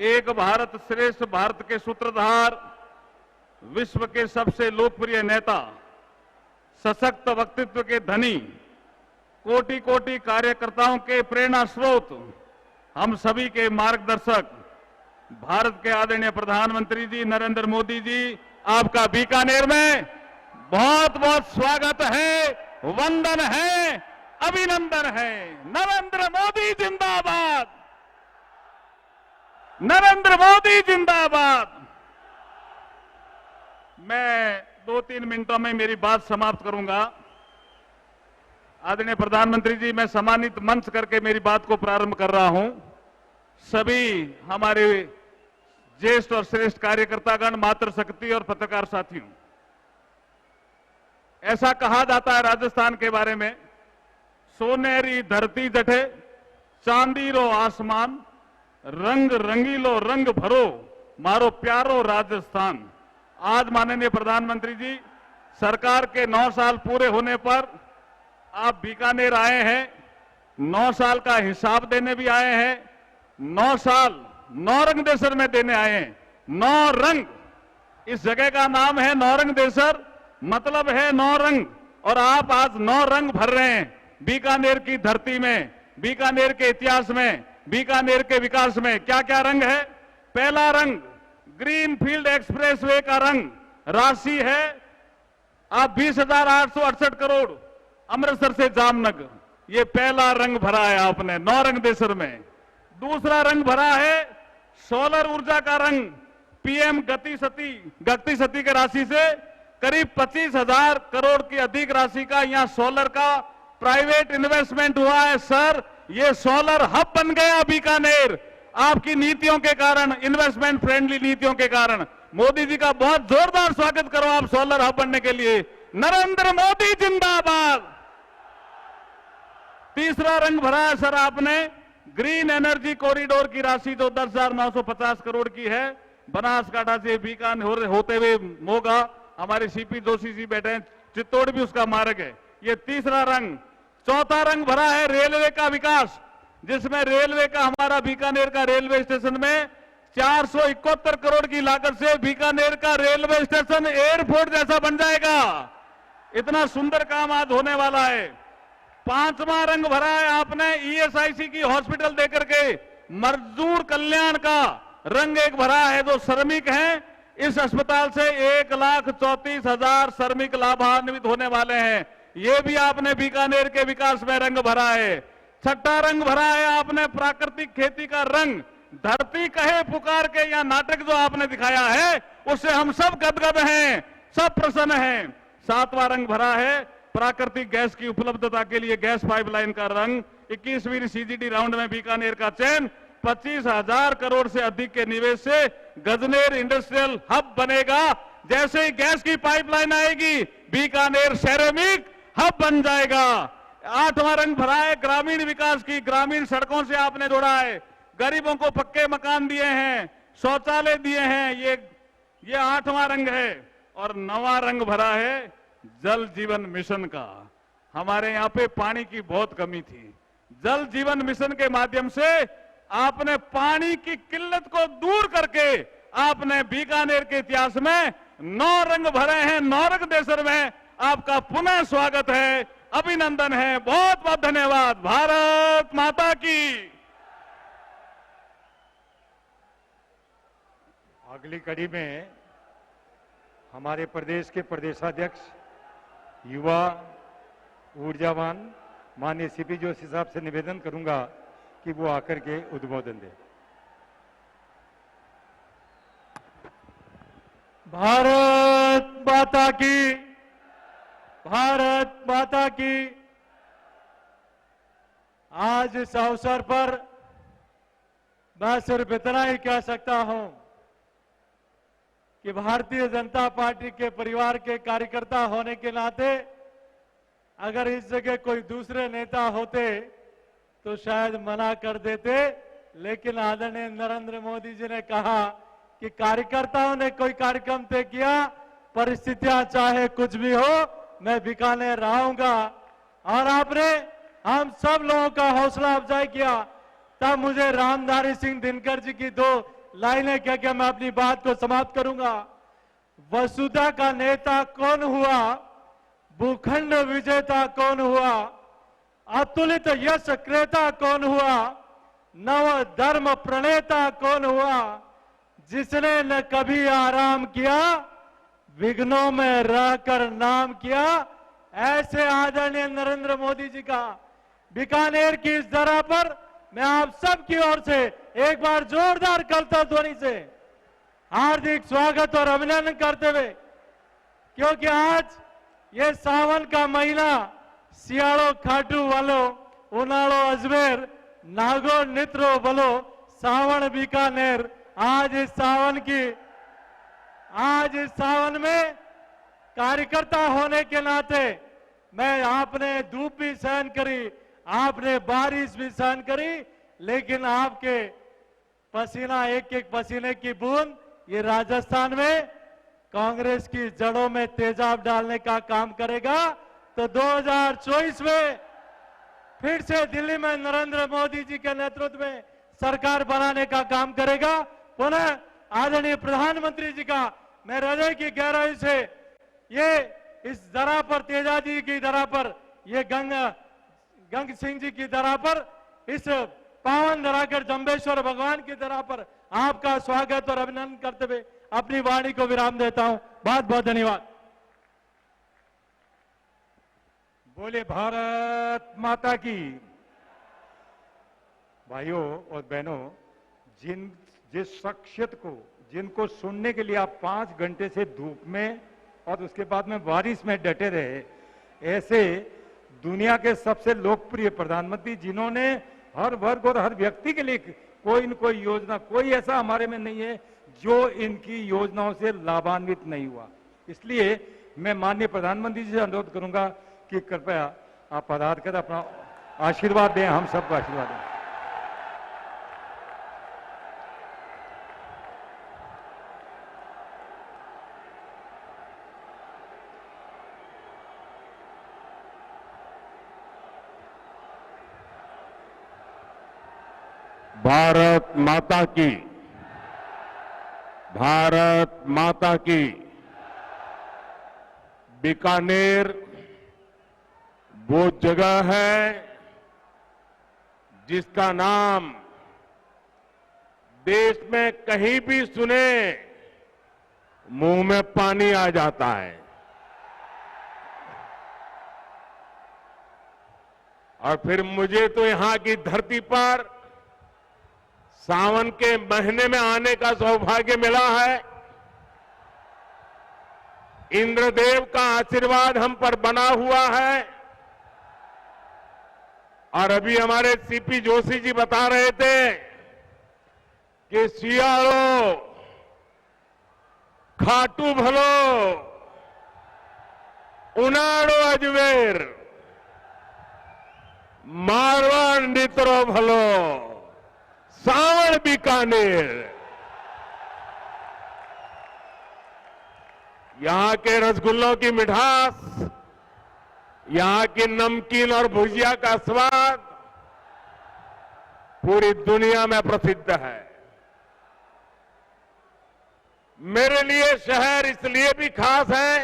एक भारत श्रेष्ठ भारत के सूत्रधार, विश्व के सबसे लोकप्रिय नेता, सशक्त व्यक्तित्व के धनी, कोटि कोटि कार्यकर्ताओं के प्रेरणा स्रोत, हम सभी के मार्गदर्शक, भारत के आदरणीय प्रधानमंत्री जी नरेंद्र मोदी जी, आपका बीकानेर में बहुत बहुत स्वागत है, वंदन है, अभिनंदन है। नरेंद्र मोदी जिंदाबाद, नरेंद्र मोदी जिंदाबाद। मैं 2-3 मिनटों में मेरी बात समाप्त करूंगा। आदरणीय प्रधानमंत्री जी, मैं सम्मानित मंच करके मेरी बात को प्रारंभ कर रहा हूं। सभी हमारे ज्येष्ठ और श्रेष्ठ कार्यकर्तागण, मातृशक्ति और पत्रकार साथियों, ऐसा कहा जाता है राजस्थान के बारे में, सोनेरी धरती जठे, चांदीरो आसमान, रंग रंगीलो रंग भरो, मारो प्यारो राजस्थान। आज माननीय प्रधानमंत्री जी, सरकार के 9 साल पूरे होने पर आप बीकानेर आए हैं। 9 साल का हिसाब देने भी आए हैं। 9 साल नौरंगदेसर में देने आए हैं। 9 रंग, इस जगह का नाम है नौरंगदेसर, मतलब है 9 रंग। और आप आज 9 रंग भर रहे हैं बीकानेर की धरती में, बीकानेर के इतिहास में, बीकानेर के विकास में। क्या क्या रंग है? पहला रंग ग्रीन फील्ड एक्सप्रेसवे का रंग, राशि है आप 20,868 करोड़, अमृतसर से जामनगर, ये पहला रंग भरा है आपने नौरंगदेसर में। दूसरा रंग भरा है सोलर ऊर्जा का रंग, पीएम गति शक्ति के राशि से करीब 25,000 करोड़ की अधिक राशि का यहां सोलर का प्राइवेट इन्वेस्टमेंट हुआ है। सर, ये सोलर हब बन गया बीकानेर, आपकी नीतियों के कारण, इन्वेस्टमेंट फ्रेंडली नीतियों के कारण। मोदी जी का बहुत जोरदार स्वागत करो आप सोलर हब बनने के लिए। नरेंद्र मोदी जिंदाबाद। तीसरा रंग भरा है सर आपने ग्रीन एनर्जी कॉरिडोर की राशि, जो 10,950 करोड़ की है, बनासकांठा से बीकानेर होते हुए मोगा, हमारे सीपी जोशी जी बैठे हैं, चित्तौड़ भी उसका मार्ग है। ये तीसरा रंग। चौथा रंग भरा है रेलवे का विकास, जिसमें रेलवे का, हमारा बीकानेर का रेलवे स्टेशन में 471 करोड़ की लागत से बीकानेर का रेलवे स्टेशन एयरपोर्ट जैसा बन जाएगा। इतना सुंदर काम आज होने वाला है। 5वां रंग भरा है आपने ईएसआईसी की हॉस्पिटल देकर के, मजदूर कल्याण का रंग एक भरा है। जो श्रमिक हैं, इस अस्पताल से 1,34,000 श्रमिक लाभान्वित होने वाले हैं। ये भी आपने बीकानेर के विकास में रंग भरा है। छठा रंग भरा है आपने प्राकृतिक खेती का रंग, धरती कहे पुकार के, यह नाटक जो आपने दिखाया है उससे हम सब गदगद हैं, सब प्रसन्न हैं। 7वां रंग भरा है प्राकृतिक गैस की उपलब्धता के लिए गैस पाइपलाइन का रंग। 21वीं सीजीडी राउंड में बीकानेर का चयन, 25,000 करोड़ से अधिक के निवेश से गजनेर इंडस्ट्रियल हब बनेगा। जैसे ही गैस की पाइपलाइन आएगी, बीकानेर सेरेमिक हब बन जाएगा। 8वां रंग भरा है ग्रामीण विकास की, ग्रामीण सड़कों से आपने जोड़ा है, गरीबों को पक्के मकान दिए हैं, शौचालय दिए हैं। ये 8वां रंग है। और 9वां रंग भरा है जल जीवन मिशन का। हमारे यहाँ पे पानी की बहुत कमी थी, जल जीवन मिशन के माध्यम से आपने पानी की किल्लत को दूर करके आपने बीकानेर के इतिहास में 9 रंग भरे हैं। नौरंगदेसर में आपका पुनः स्वागत है, अभिनंदन है, बहुत बहुत धन्यवाद। भारत माता की। अगली कड़ी में हमारे प्रदेश के प्रदेशाध्यक्ष, युवा, ऊर्जावान माननीय सीपी जोशी साहब से निवेदन करूंगा कि वो आकर के उद्बोधन दें। भारत माता की, भारत माता की। आज इस अवसर पर मैं सिर्फ इतना ही कह सकता हूं कि भारतीय जनता पार्टी के परिवार के कार्यकर्ता होने के नाते अगर इस जगह कोई दूसरे नेता होते तो शायद मना कर देते, लेकिन आदरणीय नरेंद्र मोदी जी ने कहा कि कार्यकर्ताओं ने कोई कार्यक्रम तय किया, परिस्थितियां चाहे कुछ भी हो, मैं बीकानेर रहूंगा। और आपने हम सब लोगों का हौसला अफजाई किया। तब मुझे रामधारी सिंह दिनकर जी की 2 लाइनें कह के मैं अपनी बात को समाप्त करूंगा। वसुधा का नेता कौन हुआ, भूखंड विजेता कौन हुआ, अतुलित यश क्रेता कौन हुआ, नव धर्म प्रणेता कौन हुआ, जिसने न कभी आराम किया, विघ्नों में रहकर नाम किया। ऐसे आदरणीय नरेंद्र मोदी जी का बीकानेर की इस धरा पर मैं आप सबकी ओर से एक बार जोरदार करता ध्वनि से हार्दिक स्वागत और अभिनंदन करते हुए, क्योंकि आज ये सावन का महीना सियाड़ो खाटू वालो, उनाड़ो अजमेर, नागो नित्रो बलो, सावन बीकानेर। आज इस सावन में कार्यकर्ता होने के नाते मैं, आपने धूप भी सहन करी, आपने बारिश भी सहन करी, लेकिन आपके पसीना, एक एक पसीने की बूंद ये राजस्थान में कांग्रेस की जड़ों में तेजाब डालने का काम करेगा। तो 2024 में फिर से दिल्ली में नरेंद्र मोदी जी के नेतृत्व में सरकार बनाने का काम करेगा। पुनः आदरणीय प्रधानमंत्री जी का मैं हृदय की गहराई से ये इस धरा पर, तेजा जी की धरा पर, ये गंग सिंह जी की धरा पर, इस पावन धराकर जम्बेश्वर भगवान की धरा पर आपका स्वागत और अभिनंदन करते हुए अपनी वाणी को विराम देता हूं। बहुत बहुत धन्यवाद। बोले भारत माता की। भाइयों और बहनों, जिस शख्सियत को, जिनको सुनने के लिए आप 5 घंटे से धूप में और उसके बाद में बारिश में डटे रहे, ऐसे दुनिया के सबसे लोकप्रिय प्रधानमंत्री, जिन्होंने हर वर्ग और हर व्यक्ति के लिए कोई न कोई योजना, कोई ऐसा हमारे में नहीं है जो इनकी योजनाओं से लाभान्वित नहीं हुआ। इसलिए मैं माननीय प्रधानमंत्री जी से अनुरोध करूंगा कि कृपया आप पधार कर अपना आशीर्वाद दें, हम सबको आशीर्वाद दें। भारत माता की, भारत माता की। बीकानेर वो जगह है जिसका नाम देश में कहीं भी सुने मुंह में पानी आ जाता है। और फिर मुझे तो यहां की धरती पर सावन के महीने में आने का सौभाग्य मिला है। इंद्रदेव का आशीर्वाद हम पर बना हुआ है। और अभी हमारे सीपी जोशी जी बता रहे थे कि सियाड़ो खाटू भलो, उनाड़ो अजमेर, मारवाड़ नित्रो भलो, सावन बीकानेर। यहां के रसगुल्लों की मिठास, यहां की नमकीन और भुजिया का स्वाद पूरी दुनिया में प्रसिद्ध है। मेरे लिए शहर इसलिए भी खास है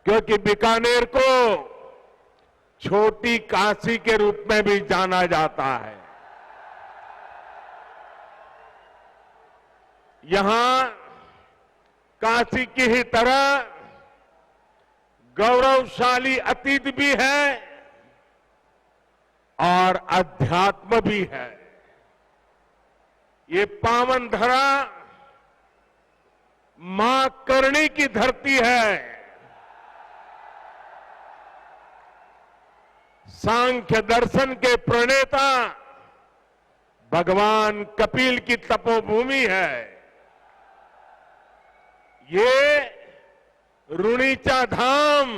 क्योंकि बीकानेर को छोटी काशी के रूप में भी जाना जाता है। यहां काशी की ही तरह गौरवशाली अतीत भी है और अध्यात्म भी है। ये पावन धरा मां करणी की धरती है। सांख्य दर्शन के प्रणेता भगवान कपिल की तपोभूमि है। ये रुणीचा धाम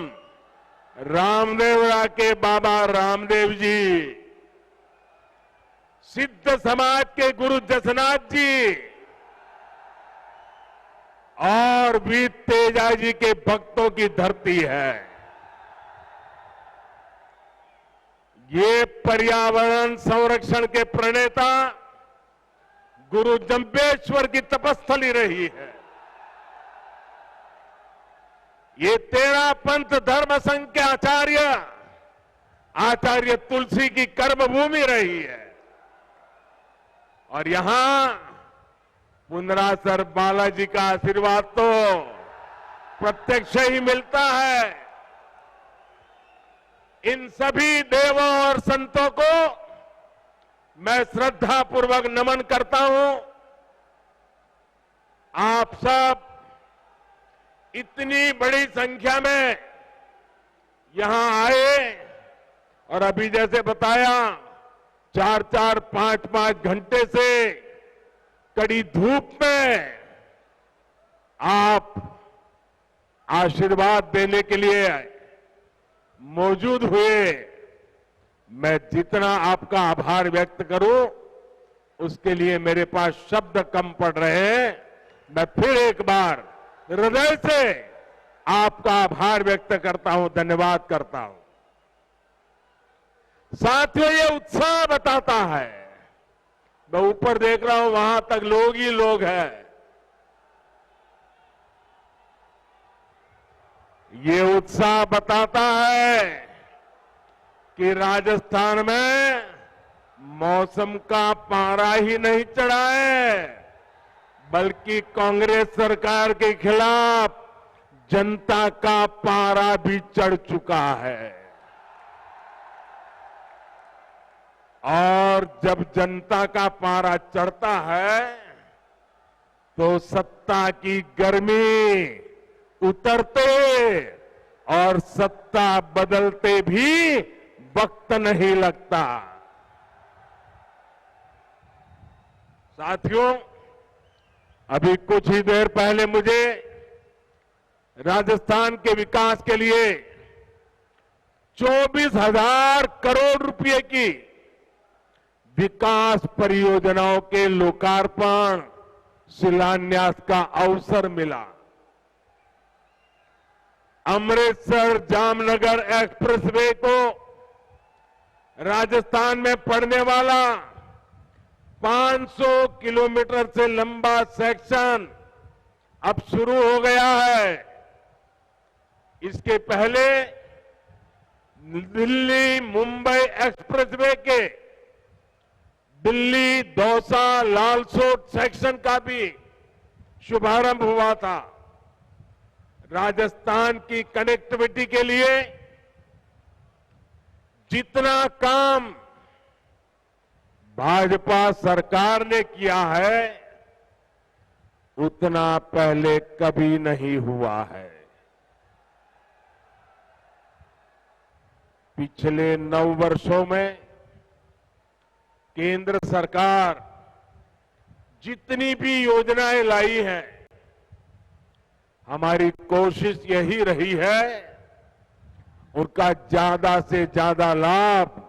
रामदेवरा के बाबा रामदेव जी, सिद्ध समाज के गुरु जसनाथ जी और वीर तेजा जी के भक्तों की धरती है। ये पर्यावरण संरक्षण के प्रणेता गुरु जंबेश्वर की तपस्थली रही है। ये 13 पंथ धर्म संघ के आचार्य तुलसी की कर्मभूमि रही है। और यहां पुनरासर बालाजी का आशीर्वाद तो प्रत्यक्ष ही मिलता है। इन सभी देवों और संतों को मैं श्रद्धापूर्वक नमन करता हूं। आप सब इतनी बड़ी संख्या में यहां आए और अभी जैसे बताया 4-4, 5-5 घंटे से कड़ी धूप में आप आशीर्वाद देने के लिए मौजूद हुए। मैं जितना आपका आभार व्यक्त करूं उसके लिए मेरे पास शब्द कम पड़ रहे हैं। मैं फिर एक बार हृदय से आपका आभार व्यक्त करता हूं, धन्यवाद करता हूं। साथियों, ये उत्साह बताता है, मैं ऊपर देख रहा हूं वहां तक लोग ही लोग हैं। ये उत्साह बताता है कि राजस्थान में मौसम का पारा ही नहीं चढ़ा है, बल्कि कांग्रेस सरकार के खिलाफ जनता का पारा भी चढ़ चुका है। और जब जनता का पारा चढ़ता है तो सत्ता की गर्मी उतरते और सत्ता बदलते भी वक्त नहीं लगता। साथियों, अभी कुछ ही देर पहले मुझे राजस्थान के विकास के लिए 24,000 करोड़ रुपए की विकास परियोजनाओं के लोकार्पण शिलान्यास का अवसर मिला। अमृतसर जामनगर एक्सप्रेसवे को राजस्थान में पड़ने वाला 500 किलोमीटर से लंबा सेक्शन अब शुरू हो गया है। इसके पहले दिल्ली मुंबई एक्सप्रेसवे के दिल्ली दौसा लालसोट सेक्शन का भी शुभारंभ हुआ था। राजस्थान की कनेक्टिविटी के लिए जितना काम भाजपा सरकार ने किया है उतना पहले कभी नहीं हुआ है। पिछले 9 वर्षों में केंद्र सरकार जितनी भी योजनाएं लाई हैं, हमारी कोशिश यही रही है उनका ज्यादा से ज्यादा लाभ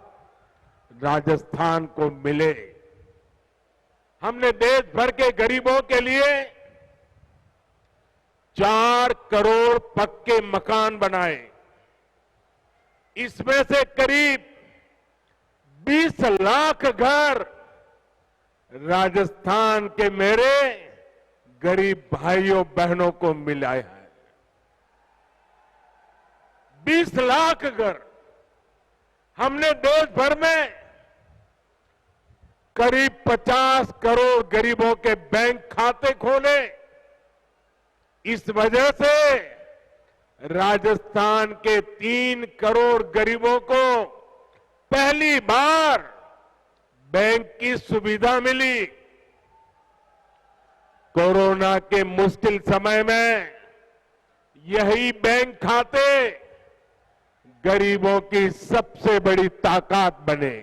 राजस्थान को मिले। हमने देश भर के गरीबों के लिए 4 करोड़ पक्के मकान बनाए। इसमें से करीब 20 लाख घर राजस्थान के मेरे गरीब भाइयों बहनों को मिला है। 20 लाख घर। हमने देश भर में करीब 50 करोड़ गरीबों के बैंक खाते खोले। इस वजह से राजस्थान के 3 करोड़ गरीबों को पहली बार बैंक की सुविधा मिली। कोरोना के मुश्किल समय में यही बैंक खाते गरीबों की सबसे बड़ी ताकत बने।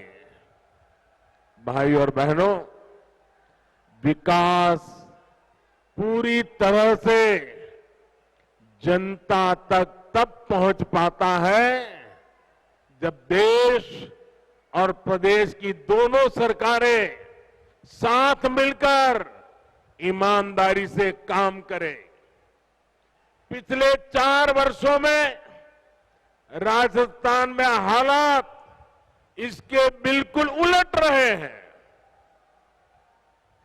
भाई और बहनों, विकास पूरी तरह से जनता तक तब पहुंच पाता है जब देश और प्रदेश की दोनों सरकारें साथ मिलकर ईमानदारी से काम करें। पिछले 4 वर्षों में राजस्थान में हालात इसके बिल्कुल उलट रहे हैं।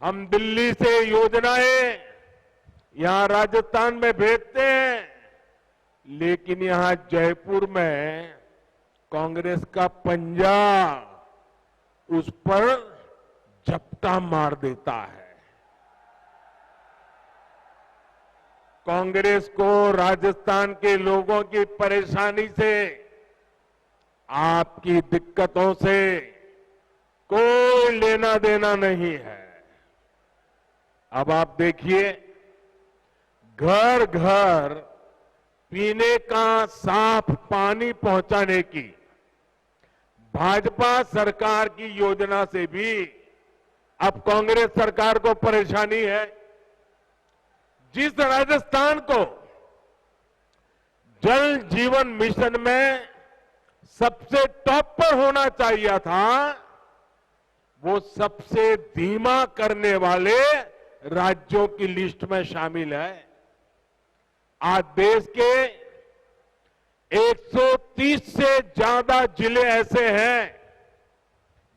हम दिल्ली से योजनाएं यहां राजस्थान में भेजते हैं, लेकिन यहां जयपुर में कांग्रेस का पंजा उस पर झपटा मार देता है। कांग्रेस को राजस्थान के लोगों की परेशानी से, आपकी दिक्कतों से कोई लेना देना नहीं है। अब आप देखिए, घर घर पीने का साफ पानी पहुंचाने की भाजपा सरकार की योजना से भी अब कांग्रेस सरकार को परेशानी है। जिस राजस्थान को जल जीवन मिशन में सबसे टॉप पर होना चाहिए था, वो सबसे धीमा करने वाले राज्यों की लिस्ट में शामिल है। आज देश के 130 से ज्यादा जिले ऐसे हैं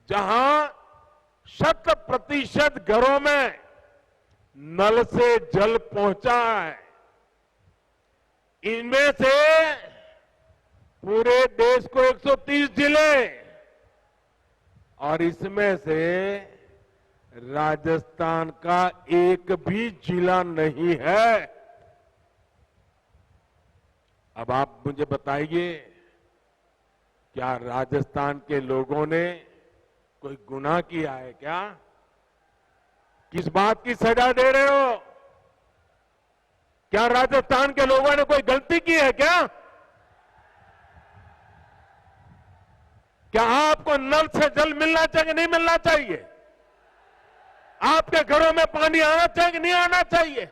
जहां 100% घरों में नल से जल पहुंचा है। इनमें से पूरे देश को 130 जिले, और इसमें से राजस्थान का एक भी जिला नहीं है। अब आप मुझे बताइए, क्या राजस्थान के लोगों ने कोई गुनाह किया है क्या? किस बात की सजा दे रहे हो? क्या राजस्थान के लोगों ने कोई गलती की है क्या? क्या आपको नल से जल मिलना चाहिए, नहीं मिलना चाहिए? आपके घरों में पानी आना चाहिए कि नहीं आना चाहिए?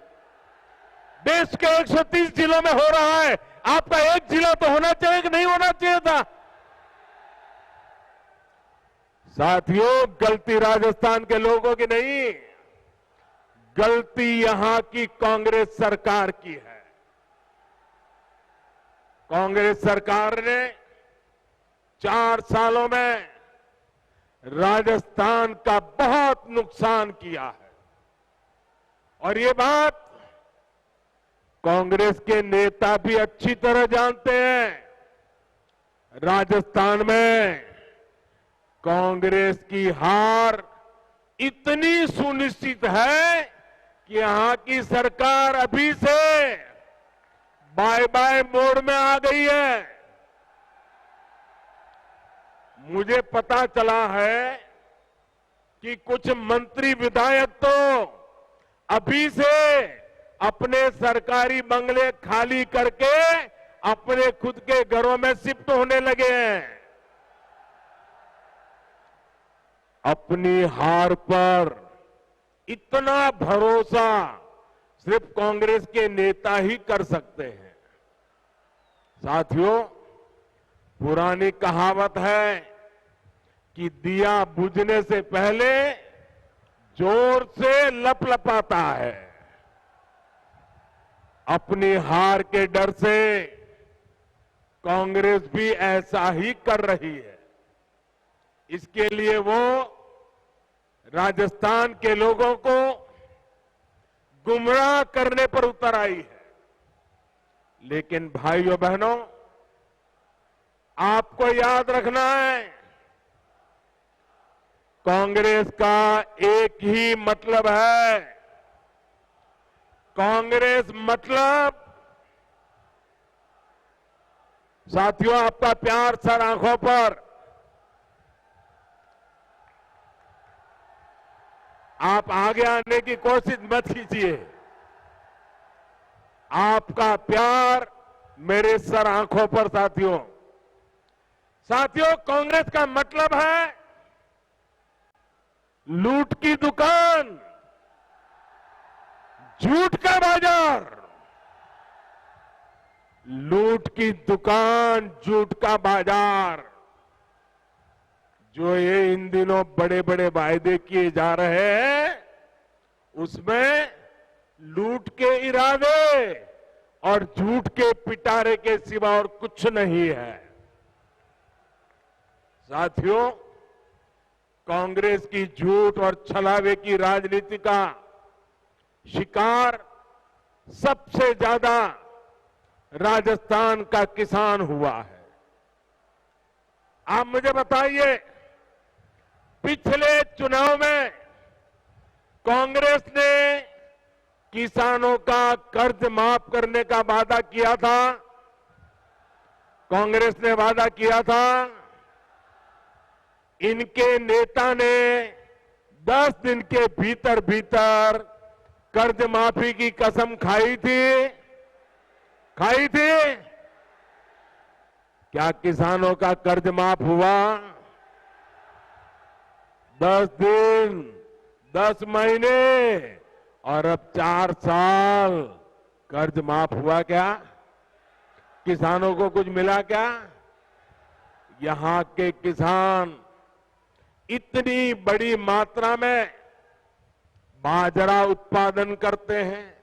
देश के 130 जिलों में हो रहा है, आपका एक जिला तो होना चाहिए कि नहीं होना चाहिए था? साथियों, गलती राजस्थान के लोगों की नहीं, गलती यहां की कांग्रेस सरकार की है। कांग्रेस सरकार ने 4 सालों में राजस्थान का बहुत नुकसान किया है, और ये बात कांग्रेस के नेता भी अच्छी तरह जानते हैं। राजस्थान में कांग्रेस की हार इतनी सुनिश्चित है कि यहां की सरकार अभी से बाय बाय मोड में आ गई है। मुझे पता चला है कि कुछ मंत्री विधायक तो अभी से अपने सरकारी बंगले खाली करके अपने खुद के घरों में शिफ्ट होने लगे हैं। अपनी हार पर इतना भरोसा सिर्फ कांग्रेस के नेता ही कर सकते हैं। साथियों, पुरानी कहावत है कि दिया बुझने से पहले जोर से लपलपाता है। अपनी हार के डर से कांग्रेस भी ऐसा ही कर रही है। इसके लिए वो राजस्थान के लोगों को गुमराह करने पर उतर आई है। लेकिन भाइयों बहनों, आपको याद रखना है, कांग्रेस का एक ही मतलब है। कांग्रेस मतलब, साथियों, आपका प्यार सर आंखों पर, आप आगे आने की कोशिश मत कीजिए। आपका प्यार मेरे सर आंखों पर। साथियों, कांग्रेस का मतलब है लूट की दुकान, झूठ का बाजार। लूट की दुकान, झूठ का बाजार, जो ये इन दिनों बड़े बड़े वायदे किए जा रहे हैं, उसमें लूट के इरादे और झूठ के पिटारे के सिवा और कुछ नहीं है। साथियों, कांग्रेस की झूठ और छलावे की राजनीति का शिकार सबसे ज्यादा राजस्थान का किसान हुआ है। आप मुझे बताइए, पिछले चुनाव में कांग्रेस ने किसानों का कर्ज माफ करने का वादा किया था। कांग्रेस ने वादा किया था। इनके नेता ने 10 दिन के भीतर भीतर कर्ज माफी की कसम खाई थी। क्या किसानों का कर्ज माफ हुआ? 10 दिन, 10 महीने और अब 4 साल कर्ज माफ हुआ क्या? किसानों को कुछ मिला क्या? यहां के किसान इतनी बड़ी मात्रा में बाजरा उत्पादन करते हैं।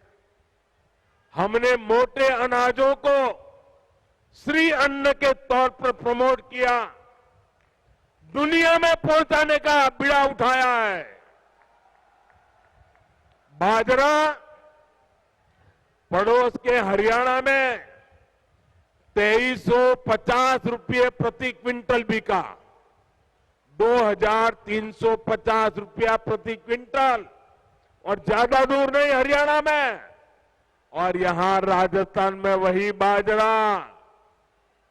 हमने मोटे अनाजों को श्री अन्न के तौर पर प्रमोट किया, दुनिया में पहुंचाने का बीड़ा उठाया है। बाजरा पड़ोस के हरियाणा में 2350 रुपये प्रति क्विंटल बिका, 2350 रुपया प्रति क्विंटल, और ज्यादा दूर नहीं हरियाणा में। और यहां राजस्थान में वही बाजरा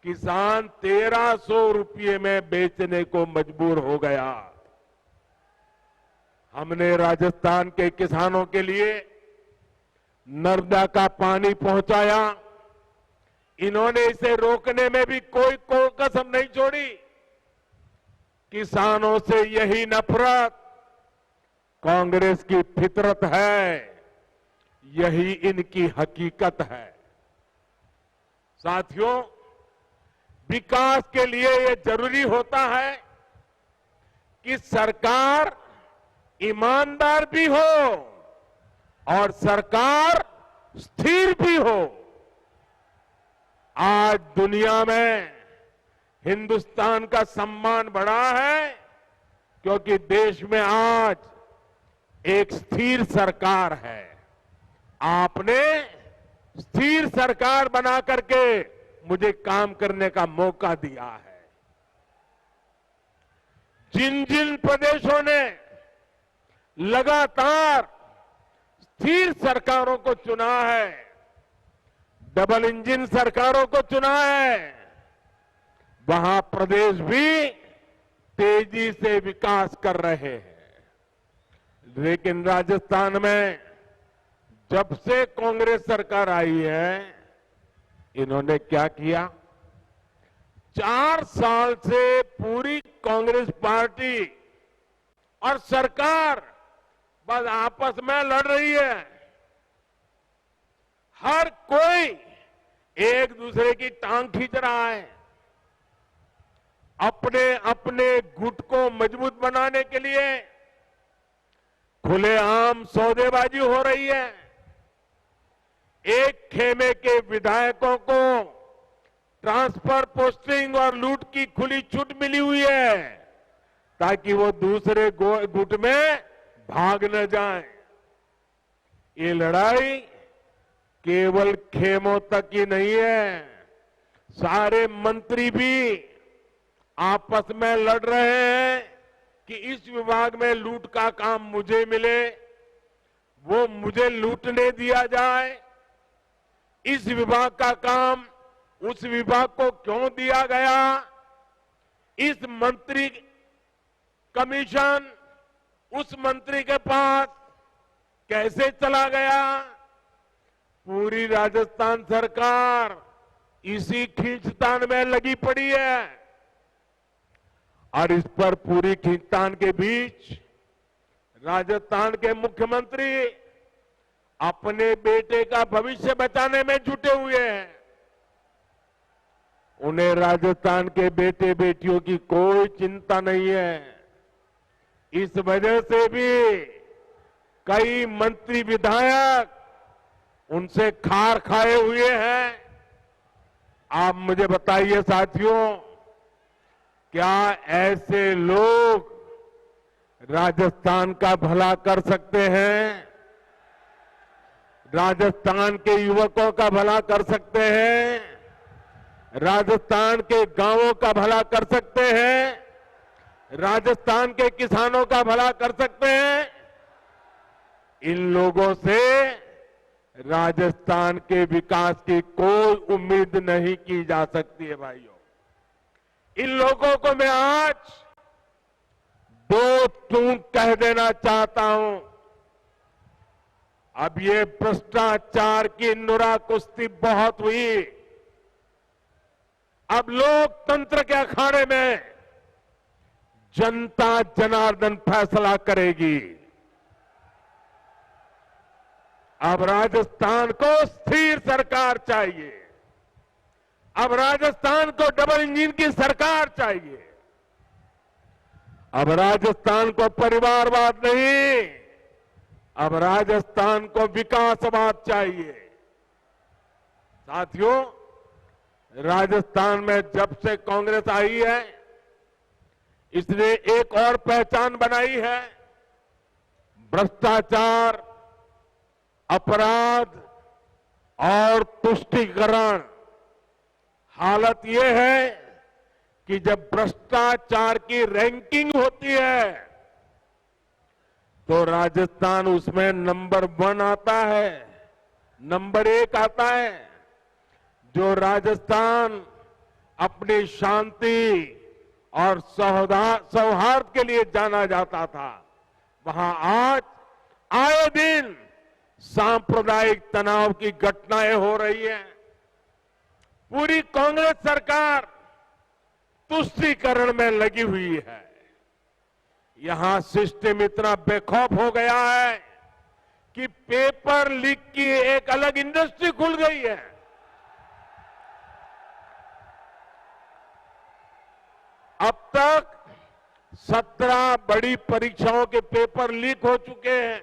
किसान 1300 रुपये में बेचने को मजबूर हो गया। हमने राजस्थान के किसानों के लिए नर्मदा का पानी पहुंचाया। इन्होंने इसे रोकने में भी कोई कसम नहीं छोड़ी। किसानों से यही नफरत कांग्रेस की फितरत है, यही इनकी हकीकत है। साथियों, विकास के लिए यह जरूरी होता है कि सरकार ईमानदार भी हो और सरकार स्थिर भी हो। आज दुनिया में हिंदुस्तान का सम्मान बढ़ा है क्योंकि देश में आज एक स्थिर सरकार है। आपने स्थिर सरकार बना करके मुझे काम करने का मौका दिया है। जिन जिन प्रदेशों ने लगातार स्थिर सरकारों को चुना है, डबल इंजन सरकारों को चुना है, वहां प्रदेश भी तेजी से विकास कर रहे हैं। लेकिन राजस्थान में जब से कांग्रेस सरकार आई है, इन्होंने क्या किया? 4 साल से पूरी कांग्रेस पार्टी और सरकार बस आपस में लड़ रही है। हर कोई एक दूसरे की टांग खींच रहा है। अपने अपने गुट को मजबूत बनाने के लिए खुलेआम सौदेबाजी हो रही है। एक खेमे के विधायकों को ट्रांसफर, पोस्टिंग और लूट की खुली छूट मिली हुई है ताकि वो दूसरे गुट में भाग न जाएं। ये लड़ाई केवल खेमों तक ही नहीं है, सारे मंत्री भी आपस में लड़ रहे हैं कि इस विभाग में लूट का काम मुझे मिले, वो मुझे लूटने दिया जाए। इस विभाग का काम उस विभाग को क्यों दिया गया? इस मंत्री कमीशन उस मंत्री के पास कैसे चला गया? पूरी राजस्थान सरकार इसी खींचतान में लगी पड़ी है। और इस पर पूरी खींचतान के बीच राजस्थान के मुख्यमंत्री अपने बेटे का भविष्य बचाने में जुटे हुए हैं। उन्हें राजस्थान के बेटे बेटियों की कोई चिंता नहीं है। इस वजह से भी कई मंत्री विधायक उनसे खार खाए हुए हैं। आप मुझे बताइए साथियों, क्या ऐसे लोग राजस्थान का भला कर सकते हैं, राजस्थान के युवकों का भला कर सकते हैं, राजस्थान के गांवों का भला कर सकते हैं, राजस्थान के किसानों का भला कर सकते हैं। इन लोगों से राजस्थान के विकास की कोई उम्मीद नहीं की जा सकती है भाइयों। इन लोगों को मैं आज दो टूक कह देना चाहता हूं। अब ये भ्रष्टाचार की नुरा कुश्ती बहुत हुई। अब लोकतंत्र के अखाड़े में जनता जनार्दन फैसला करेगी। अब राजस्थान को स्थिर सरकार चाहिए। अब राजस्थान को डबल इंजन की सरकार चाहिए। अब राजस्थान को परिवारवाद नहीं, अब राजस्थान को विकासवाद चाहिए। साथियों, राजस्थान में जब से कांग्रेस आई है, इसने एक और पहचान बनाई है। भ्रष्टाचार, अपराध और तुष्टीकरण। हालत यह है कि जब भ्रष्टाचार की रैंकिंग होती है तो राजस्थान उसमें नंबर 1 आता है, नंबर 1 आता है। जो राजस्थान अपनी शांति और सौहार्द के लिए जाना जाता था, वहां आज आए दिन सांप्रदायिक तनाव की घटनाएं हो रही हैं। पूरी कांग्रेस सरकार तुष्टीकरण में लगी हुई है। यहां सिस्टम इतना बेखौफ हो गया है कि पेपर लीक की एक अलग इंडस्ट्री खुल गई है। अब तक 17 बड़ी परीक्षाओं के पेपर लीक हो चुके हैं।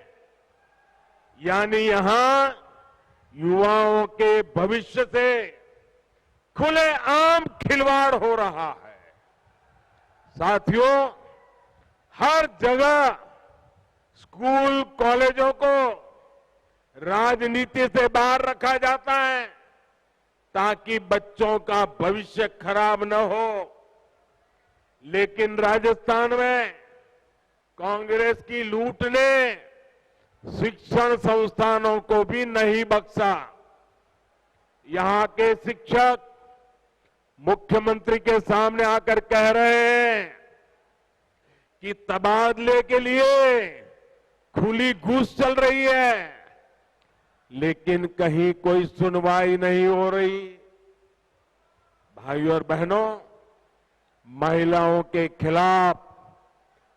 यानी यहां युवाओं के भविष्य से खुलेआम खिलवाड़ हो रहा है। साथियों, हर जगह स्कूल कॉलेजों को राजनीति से बाहर रखा जाता है ताकि बच्चों का भविष्य खराब न हो। लेकिन राजस्थान में कांग्रेस की लूट ने शिक्षण संस्थानों को भी नहीं बख्शा। यहां के शिक्षक मुख्यमंत्री के सामने आकर कह रहे हैं कि तबादले के लिए खुली घूस चल रही है, लेकिन कहीं कोई सुनवाई नहीं हो रही। भाइयों और बहनों, महिलाओं के खिलाफ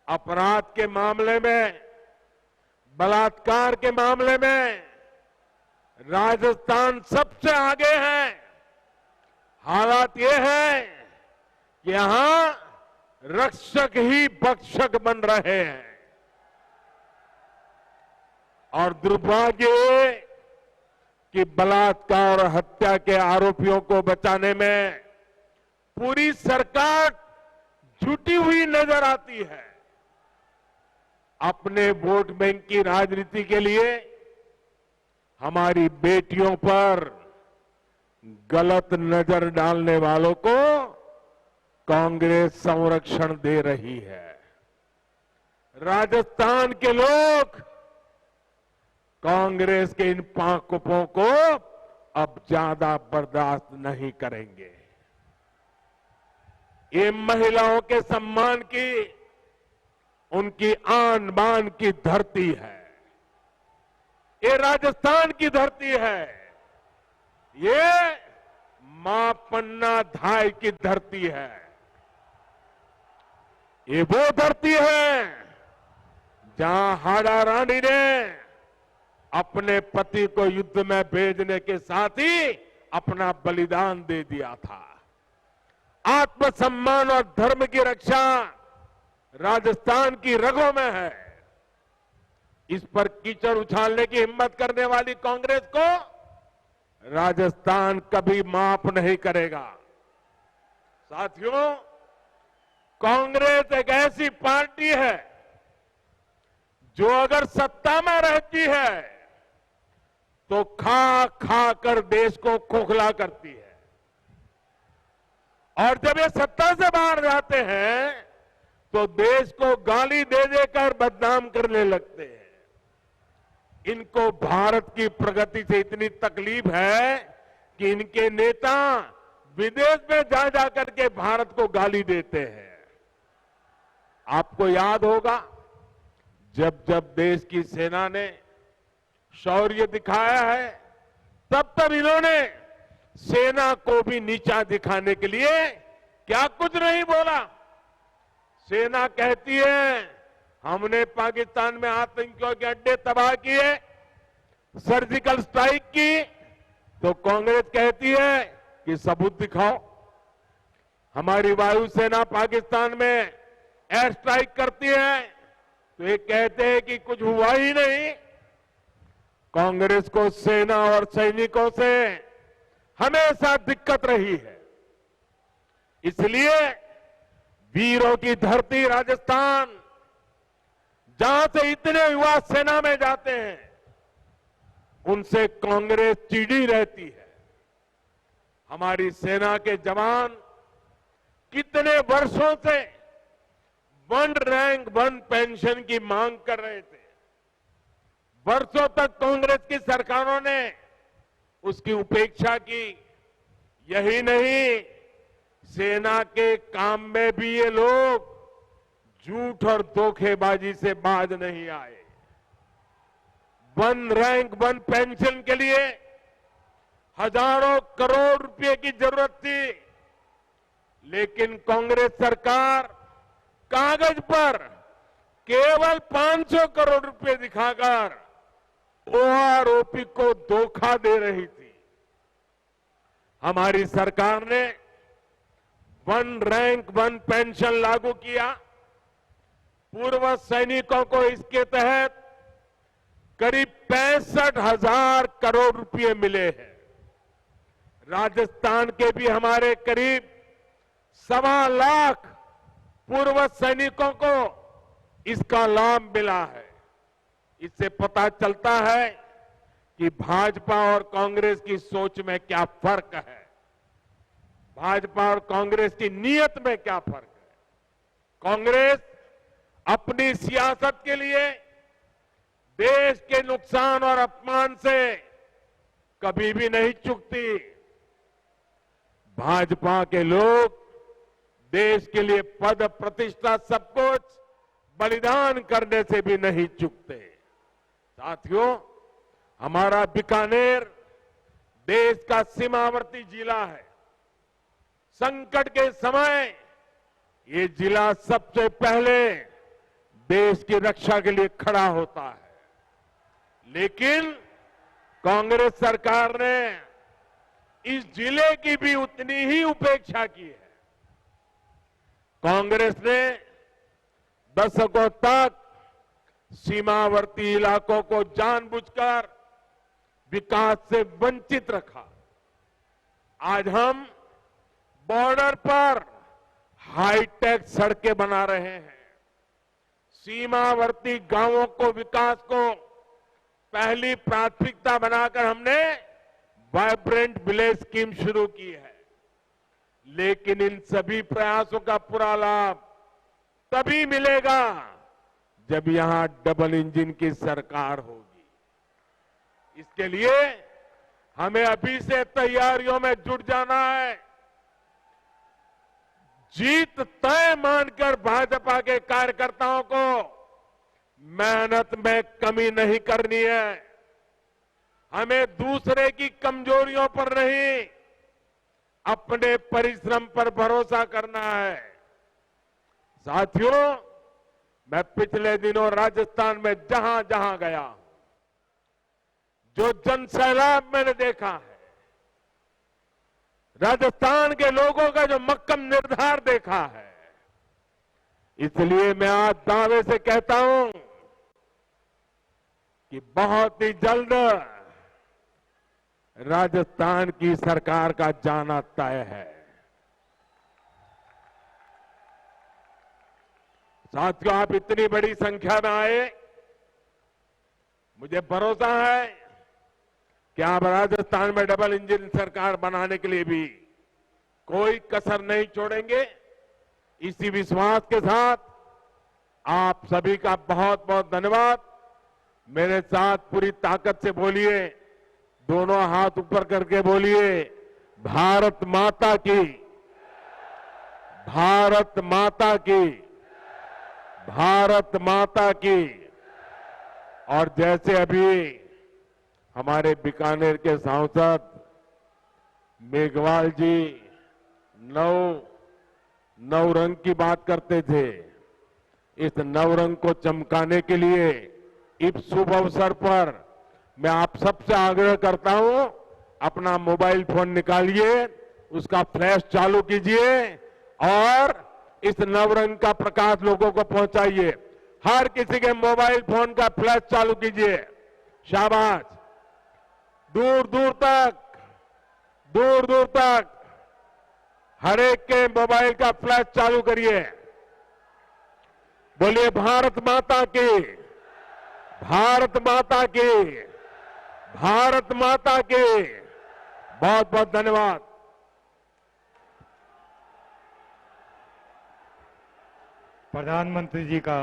अपराध के मामले में, बलात्कार के मामले में राजस्थान सबसे आगे है। हालात ये है कि यहां रक्षक ही भक्षक बन रहे हैं। और दुर्भाग्य ये कि बलात्कार और हत्या के आरोपियों को बचाने में पूरी सरकार जुटी हुई नजर आती है। अपने वोट बैंक की राजनीति के लिए हमारी बेटियों पर गलत नजर डालने वालों को कांग्रेस संरक्षण दे रही है। राजस्थान के लोग कांग्रेस के इन पांकुपों को अब ज्यादा बर्दाश्त नहीं करेंगे। ये महिलाओं के सम्मान की, उनकी आन बान की धरती है। ये राजस्थान की धरती है। ये मां पन्ना धाय की धरती है। ये वो धरती है जहां हाड़ा रानी ने अपने पति को युद्ध में भेजने के साथ ही अपना बलिदान दे दिया था। आत्मसम्मान और धर्म की रक्षा राजस्थान की रगों में है। इस पर कीचड़ उछालने की हिम्मत करने वाली कांग्रेस को राजस्थान कभी माफ नहीं करेगा। साथियों, कांग्रेस एक ऐसी पार्टी है जो अगर सत्ता में रहती है तो खा खा कर देश को खोखला करती है, और जब ये सत्ता से बाहर जाते हैं तो देश को गाली दे देकर बदनाम करने लगते हैं। इनको भारत की प्रगति से इतनी तकलीफ है कि इनके नेता विदेश में जा जाकर के भारत को गाली देते हैं। आपको याद होगा, जब जब देश की सेना ने शौर्य दिखाया है, तब तब इन्होंने सेना को भी नीचा दिखाने के लिए क्या कुछ नहीं बोला। सेना कहती है हमने पाकिस्तान में आतंकियों के अड्डे तबाह किए, सर्जिकल स्ट्राइक की, तो कांग्रेस कहती है कि सबूत दिखाओ। हमारी वायुसेना पाकिस्तान में एयर स्ट्राइक करती है तो ये कहते हैं कि कुछ हुआ ही नहीं। कांग्रेस को सेना और सैनिकों से हमेशा दिक्कत रही है, इसलिए वीरों की धरती राजस्थान, जहां से इतने युवा सेना में जाते हैं, उनसे कांग्रेस चिढ़ी रहती है। हमारी सेना के जवान कितने वर्षों से 1 रैंक 1 पेंशन की मांग कर रहे थे। वर्षों तक कांग्रेस की सरकारों ने उसकी उपेक्षा की। यही नहीं, सेना के काम में भी ये लोग झूठ और धोखेबाजी से बाज नहीं आए। 1 रैंक 1 पेंशन के लिए हजारों करोड़ रुपए की जरूरत थी, लेकिन कांग्रेस सरकार कागज पर केवल 500 करोड़ रुपए दिखाकर ओआरओपी को धोखा दे रही थी। हमारी सरकार ने 1 रैंक 1 पेंशन लागू किया। पूर्व सैनिकों को इसके तहत करीब 65,000 करोड़ रुपए मिले हैं। राजस्थान के भी हमारे करीब 1.25 लाख पूर्व सैनिकों को इसका लाभ मिला है। इससे पता चलता है कि भाजपा और कांग्रेस की सोच में क्या फर्क है, भाजपा और कांग्रेस की नीयत में क्या फर्क है। कांग्रेस अपनी सियासत के लिए देश के नुकसान और अपमान से कभी भी नहीं चूकती। भाजपा के लोग देश के लिए पद प्रतिष्ठा सब कुछ बलिदान करने से भी नहीं चूकते। साथियों, हमारा बीकानेर देश का सीमावर्ती जिला है। संकट के समय ये जिला सबसे पहले देश की रक्षा के लिए खड़ा होता है, लेकिन कांग्रेस सरकार ने इस जिले की भी उतनी ही उपेक्षा की है। कांग्रेस ने दशकों तक सीमावर्ती इलाकों को जानबूझकर विकास से वंचित रखा। आज हम बॉर्डर पर हाईटेक सड़कें बना रहे हैं। सीमावर्ती गांवों को विकास को पहली प्राथमिकता बनाकर हमने वाइब्रेंट विलेज स्कीम शुरू की है। लेकिन इन सभी प्रयासों का पूरा लाभ तभी मिलेगा जब यहां डबल इंजन की सरकार होगी। इसके लिए हमें अभी से तैयारियों में जुट जाना है। जीत तय मानकर भाजपा के कार्यकर्ताओं को मेहनत में कमी नहीं करनी है। हमें दूसरे की कमजोरियों पर नहीं, अपने परिश्रम पर भरोसा करना है। साथियों, मैं पिछले दिनों राजस्थान में जहां जहां गया, जो जनसैलाब मैंने देखा है, राजस्थान के लोगों का जो मक्कम निर्धार देखा है, इसलिए मैं आज दावे से कहता हूं कि बहुत ही जल्द राजस्थान की सरकार का जाना तय है। साथियों, आप इतनी बड़ी संख्या में आए, मुझे भरोसा है कि आप राजस्थान में डबल इंजन सरकार बनाने के लिए भी कोई कसर नहीं छोड़ेंगे। इसी विश्वास के साथ आप सभी का बहुत बहुत धन्यवाद। मेरे साथ पूरी ताकत से बोलिए, दोनों हाथ ऊपर करके बोलिए, भारत माता की, भारत माता की, भारत माता की। और जैसे अभी हमारे बीकानेर के सांसद मेघवाल जी नौ रंग की बात करते थे, इस नवरंग को चमकाने के लिए इस शुभ अवसर पर मैं आप सबसे आग्रह करता हूं, अपना मोबाइल फोन निकालिए, उसका फ्लैश चालू कीजिए और इस नवरंग का प्रकाश लोगों को पहुंचाइए। हर किसी के मोबाइल फोन का फ्लैश चालू कीजिए। शाबाश। दूर दूर तक हर एक के मोबाइल का फ्लैश चालू करिए। बोलिए भारत माता की, भारत माता की, भारत माता की। बहुत बहुत धन्यवाद। प्रधानमंत्री जी का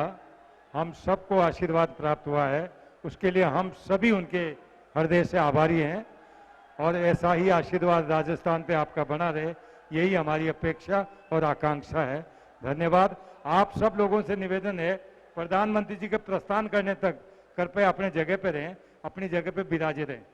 हम सबको आशीर्वाद प्राप्त हुआ है, उसके लिए हम सभी उनके हृदय से आभारी हैं और ऐसा ही आशीर्वाद राजस्थान पे आपका बना रहे, यही हमारी अपेक्षा और आकांक्षा है। धन्यवाद। आप सब लोगों से निवेदन है, प्रधानमंत्री जी के प्रस्थान करने तक कृपया अपने जगह पे रहें, अपनी जगह पे विराजे रहें।